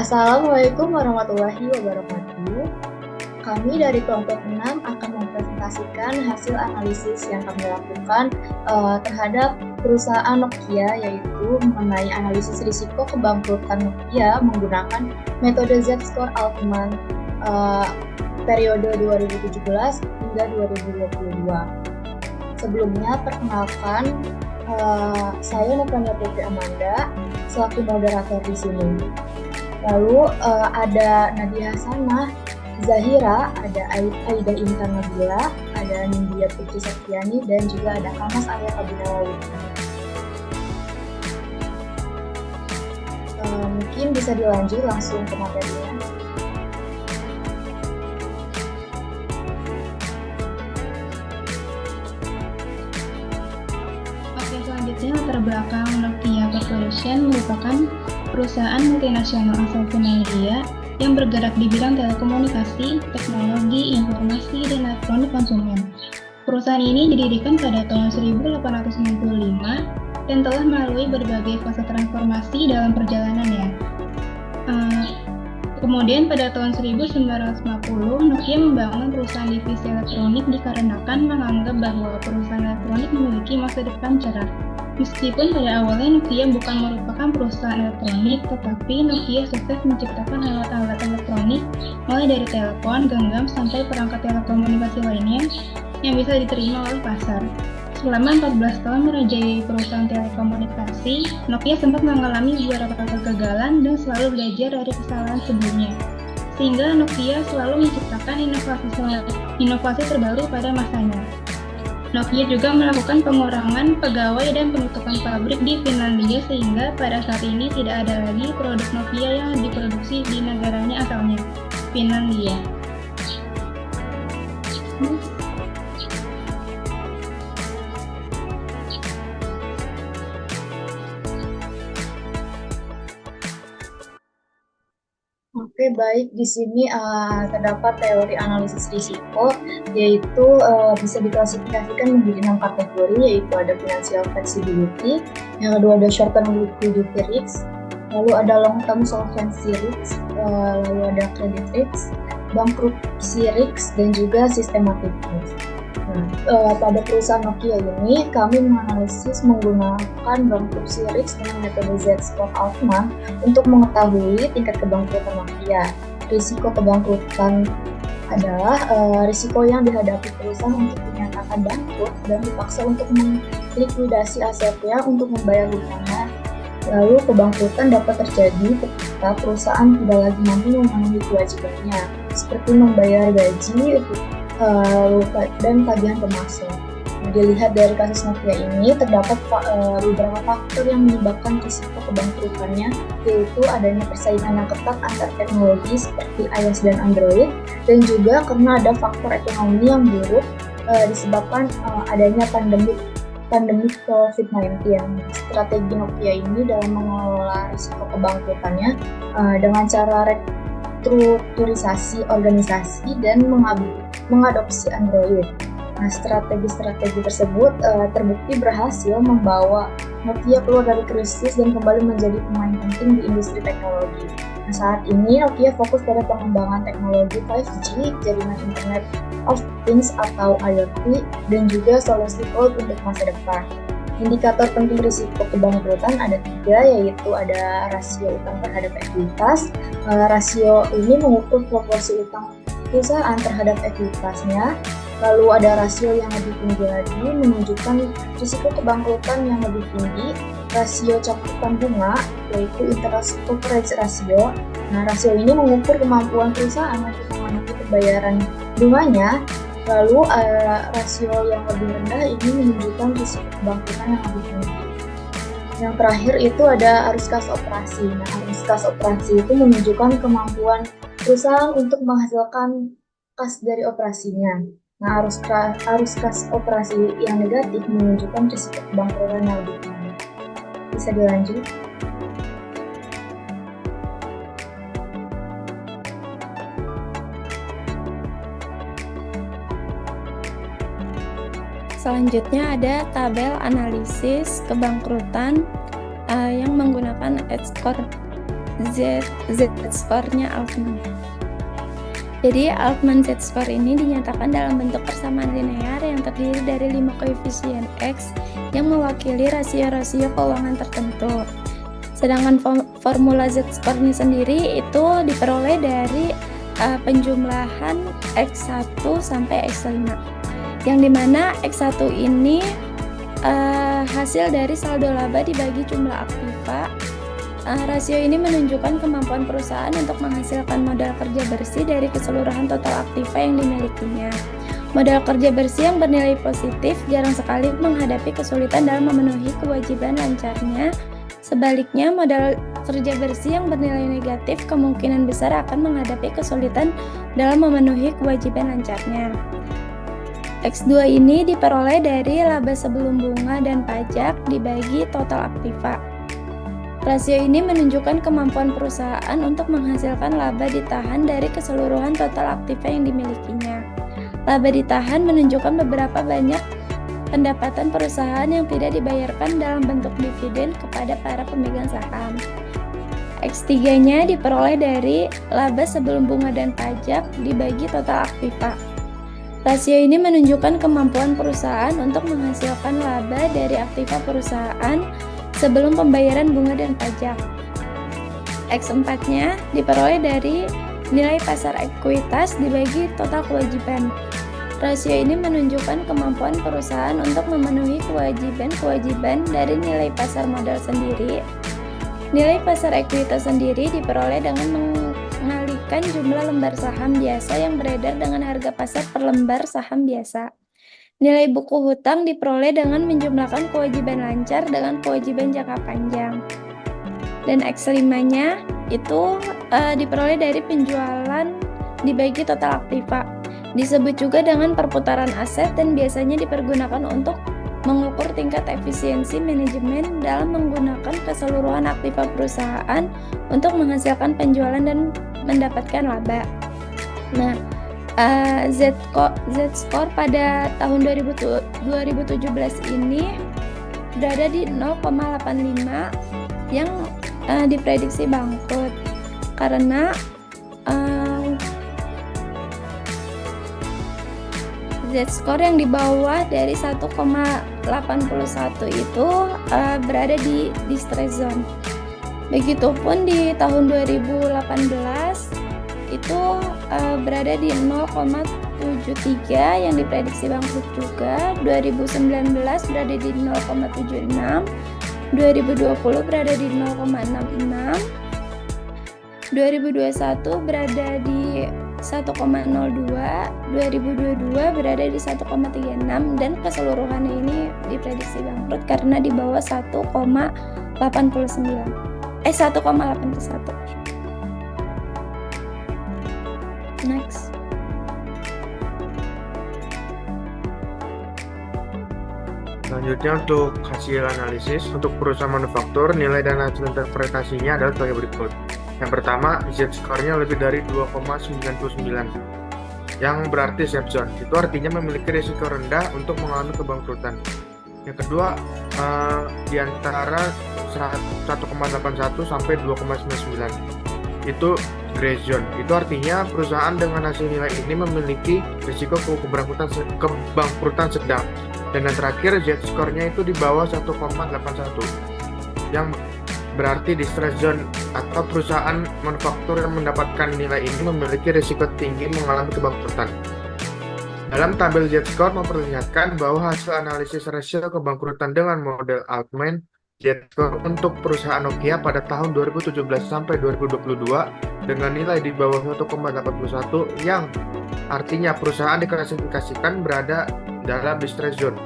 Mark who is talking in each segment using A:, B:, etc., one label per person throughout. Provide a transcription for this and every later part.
A: Assalamualaikum warahmatullahi wabarakatuh. Kami dari kelompok 6 akan mempresentasikan hasil analisis yang kami lakukan terhadap perusahaan Nokia, yaitu mengenai analisis risiko kebangkrutan Nokia menggunakan metode Z-Score Altman periode 2017 hingga 2022. Sebelumnya, perkenalkan, saya Novania Putri Amanda selaku moderator di sini. Lalu ada Nadia Hasanah, Zahira, ada Aida Intan Nabila, ada Nindya Putri Septiani, dan juga ada Kamas Arya Kabinawawi. Mungkin bisa dilanjut langsung ke materinya.
B: Oke, selanjutnya latar belakang Nokia Corporation merupakan perusahaan multinasional asal Finlandia yang bergerak di bidang telekomunikasi, teknologi, informasi, dan elektronik konsumen. Perusahaan ini didirikan pada tahun 1895 dan telah melalui berbagai fase transformasi dalam perjalanannya. Kemudian pada tahun 1950, Nokia membangun perusahaan divisi elektronik dikarenakan menganggap bahwa perusahaan elektronik memiliki masa depan cerah. Meskipun pada awalnya Nokia bukan merupakan perusahaan elektronik, tetapi Nokia sukses menciptakan alat-alat elektronik mulai dari telepon, genggam, sampai perangkat telekomunikasi lainnya yang bisa diterima oleh pasar. Selama 14 tahun merajai perusahaan telekomunikasi, Nokia sempat mengalami beberapa kegagalan dan selalu belajar dari kesalahan sebelumnya. Sehingga Nokia selalu menciptakan inovasi terbaru pada masanya. Nokia juga melakukan pengurangan pegawai dan penutupan pabrik di Finlandia sehingga pada saat ini tidak ada lagi produk Nokia yang diproduksi di negaranya asalnya, Finlandia.
A: Oke, baik. Di sini terdapat teori analisis risiko, yaitu bisa diklasifikasikan menjadi 6 kategori, yaitu ada financial flexibility, yang kedua ada short term liquidity risk, lalu ada long term solvency risk, lalu ada credit risk, bankruptcy risk, dan juga systematic risk. Pada perusahaan Nokia ini, kami menganalisis menggunakan bankruptcy risk dengan metode Z-Score Altman untuk mengetahui tingkat kebangkrutan Nokia. Risiko kebangkrutan adalah risiko yang dihadapi perusahaan untuk dinyatakan bangkrut dan dipaksa untuk melikuidasi asetnya untuk membayar hutangnya. Lalu kebangkrutan dapat terjadi ketika perusahaan tidak lagi mampu memenuhi kewajibannya, seperti membayar gaji dan tagihan pemasok. Dilihat dari kasus Nokia ini, terdapat beberapa faktor yang menyebabkan risiko kebangkrutannya, yaitu adanya persaingan yang ketat antar teknologi seperti iOS dan Android, dan juga karena ada faktor ekonomi yang buruk disebabkan adanya pandemi COVID-19. Strategi Nokia ini dalam mengelola risiko kebangkrutannya dengan cara restrukturisasi organisasi dan mengadopsi Android. Nah, strategi-strategi tersebut terbukti berhasil membawa Nokia keluar dari krisis dan kembali menjadi pemain penting di industri teknologi. Nah, saat ini Nokia fokus pada pengembangan teknologi 5G, jaringan Internet of Things atau IoT, dan juga solusi cloud untuk masa depan. Indikator penting risiko kebangkrutan ada 3, yaitu ada rasio utang terhadap ekuitas. Rasio ini mengukur proporsi utang perusahaan terhadap ekuitasnya. Lalu ada rasio yang lebih tinggi lagi menunjukkan risiko kebangkrutan yang lebih tinggi. Rasio cakupan bunga, yaitu interest coverage ratio. Nah, rasio ini mengukur kemampuan perusahaan untuk memenuhi pembayaran bunganya. Lalu rasio yang lebih rendah ini menunjukkan risiko kebangkrutan yang lebih tinggi. Yang terakhir itu ada arus kas operasi. Nah, arus kas operasi itu menunjukkan kemampuan perusahaan untuk menghasilkan kas dari operasinya. Nah, arus kas operasi yang negatif menunjukkan risiko kebangkrutan yang lebih tinggi. Bisa dilanjut.
C: Selanjutnya ada tabel analisis kebangkrutan yang menggunakan Z-Score Z-score-nya Altman. Jadi Altman Z-score ini dinyatakan dalam bentuk persamaan linear yang terdiri dari 5 koefisien X yang mewakili rasio-rasio keuangan tertentu. Sedangkan formula Z-score-nya sendiri itu diperoleh dari penjumlahan X1 sampai X5. Yang dimana X1 ini hasil dari saldo laba dibagi jumlah aktiva. Rasio ini menunjukkan kemampuan perusahaan untuk menghasilkan modal kerja bersih dari keseluruhan total aktiva yang dimilikinya. Modal kerja bersih yang bernilai positif jarang sekali menghadapi kesulitan dalam memenuhi kewajiban lancarnya. Sebaliknya, modal kerja bersih yang bernilai negatif kemungkinan besar akan menghadapi kesulitan dalam memenuhi kewajiban lancarnya. X2 ini diperoleh dari laba sebelum bunga dan pajak dibagi total aktiva. Rasio ini menunjukkan kemampuan perusahaan untuk menghasilkan laba ditahan dari keseluruhan total aktiva yang dimilikinya. Laba ditahan menunjukkan beberapa banyak pendapatan perusahaan yang tidak dibayarkan dalam bentuk dividen kepada para pemegang saham. X3-nya diperoleh dari laba sebelum bunga dan pajak dibagi total aktiva. Rasio ini menunjukkan kemampuan perusahaan untuk menghasilkan laba dari aktiva perusahaan sebelum pembayaran bunga dan pajak. X4-nya diperoleh dari nilai pasar ekuitas dibagi total kewajiban. Rasio ini menunjukkan kemampuan perusahaan untuk memenuhi kewajiban-kewajiban dari nilai pasar modal sendiri. Nilai pasar ekuitas sendiri diperoleh dengan mengalihkan jumlah lembar saham biasa yang beredar dengan harga pasar per lembar saham biasa. Nilai buku hutang diperoleh dengan menjumlahkan kewajiban lancar dengan kewajiban jangka panjang. Dan X5-nya itu diperoleh dari penjualan dibagi total aktiva. Disebut juga dengan perputaran aset dan biasanya dipergunakan untuk mengukur tingkat efisiensi manajemen dalam menggunakan keseluruhan aktiva perusahaan untuk menghasilkan penjualan dan mendapatkan laba. Nah, Z-score pada tahun 2017 ini berada di 0,85 yang diprediksi bangkrut karena Z-score yang di bawah dari 1,81 itu berada di distress zone. Begitupun di tahun 2018 itu berada di 0,73 yang diprediksi bangkrut juga. 2019 berada di 0,76, 2020 berada di 0,66, 2021 berada di 1,02, 2022 berada di 1,36 dan keseluruhannya ini diprediksi bangkrut karena di bawah 1,81. Next.
D: Selanjutnya untuk hasil analisis untuk perusahaan manufaktur, nilai dan hasil interpretasinya adalah sebagai berikut. Yang pertama, Z-score-nya lebih dari 2,99 yang berarti safe zone. Itu artinya memiliki risiko rendah untuk mengalami kebangkrutan. Yang kedua, di antara 1,81 sampai 2,99 itu gray zone. Itu artinya perusahaan dengan hasil nilai ini memiliki risiko kebangkrutan sedang. Dan yang terakhir, Z-score-nya itu di bawah 1,81 yang berarti distress zone atau perusahaan manufaktur yang mendapatkan nilai ini memiliki risiko tinggi mengalami kebangkrutan. Dalam tabel Z-score memperlihatkan bahwa hasil analisis rasio kebangkrutan dengan model Altman Z-score untuk perusahaan Nokia pada tahun 2017 sampai 2022 dengan nilai di bawah 1,81 yang artinya perusahaan diklasifikasikan berada dalam distress zone.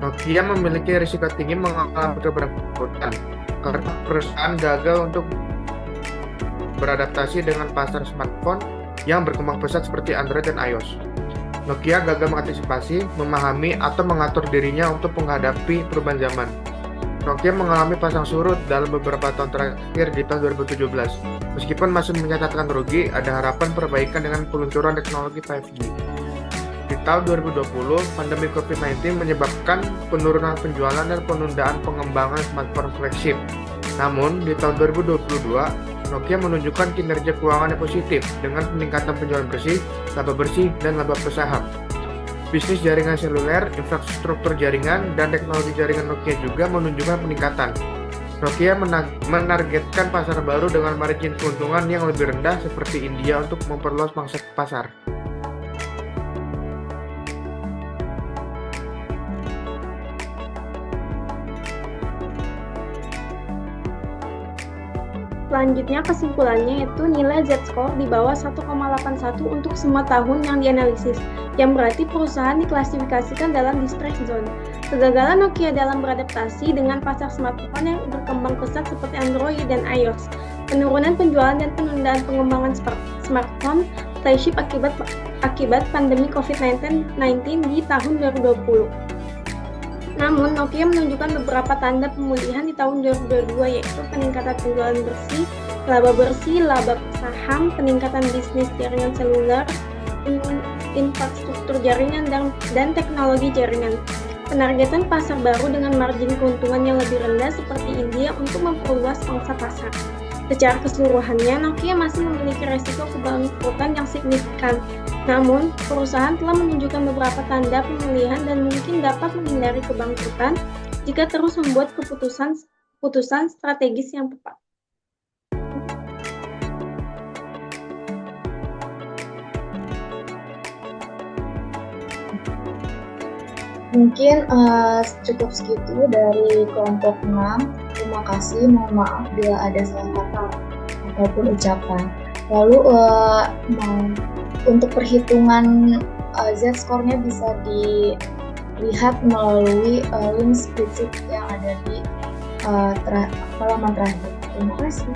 D: Nokia memiliki risiko tinggi mengalami kebangkrutan karena perusahaan gagal untuk beradaptasi dengan pasar smartphone yang berkembang pesat seperti Android dan iOS. Nokia gagal mengantisipasi, memahami, atau mengatur dirinya untuk menghadapi perubahan zaman. Nokia mengalami pasang surut dalam beberapa tahun terakhir di tahun 2017. Meskipun masih mencatatkan rugi, ada harapan perbaikan dengan peluncuran teknologi 5G. Di tahun 2020, pandemi COVID-19 menyebabkan penurunan penjualan dan penundaan pengembangan smartphone flagship. Namun, di tahun 2022, Nokia menunjukkan kinerja keuangan yang positif dengan peningkatan penjualan bersih, laba bersih, dan laba per saham. Bisnis jaringan seluler, infrastruktur jaringan, dan teknologi jaringan Nokia juga menunjukkan peningkatan. Nokia menargetkan pasar baru dengan margin keuntungan yang lebih rendah seperti India untuk memperluas mangsa pasar.
E: Selanjutnya kesimpulannya yaitu nilai Z-score di bawah 1,81 untuk semua tahun yang dianalisis, yang berarti perusahaan diklasifikasikan dalam distress zone. Kegagalan Nokia dalam beradaptasi dengan pasar smartphone yang berkembang pesat seperti Android dan iOS, penurunan penjualan dan penundaan pengembangan smartphone flagship akibat pandemi COVID-19 di tahun 2020. Namun, Nokia menunjukkan beberapa tanda pemulihan di tahun 2022, yaitu peningkatan penjualan bersih, laba saham, peningkatan bisnis jaringan seluler, infrastruktur jaringan, dan teknologi jaringan. Penargetan pasar baru dengan margin keuntungan yang lebih rendah seperti India untuk memperluas pangsa pasar. Secara keseluruhannya, Nokia masih memiliki resiko kebangkrutan yang signifikan. Namun, perusahaan telah menunjukkan beberapa tanda pemulihan dan mungkin dapat menghindari kebangkrutan jika terus membuat keputusan strategis yang tepat.
A: Mungkin cukup segitu dari kelompok 6. Terima kasih, mohon maaf bila ada salah kata ataupun ucapan. Lalu untuk perhitungan Z-score-nya bisa dilihat melalui link spreadsheet yang ada di halaman terakhir. Terima kasih.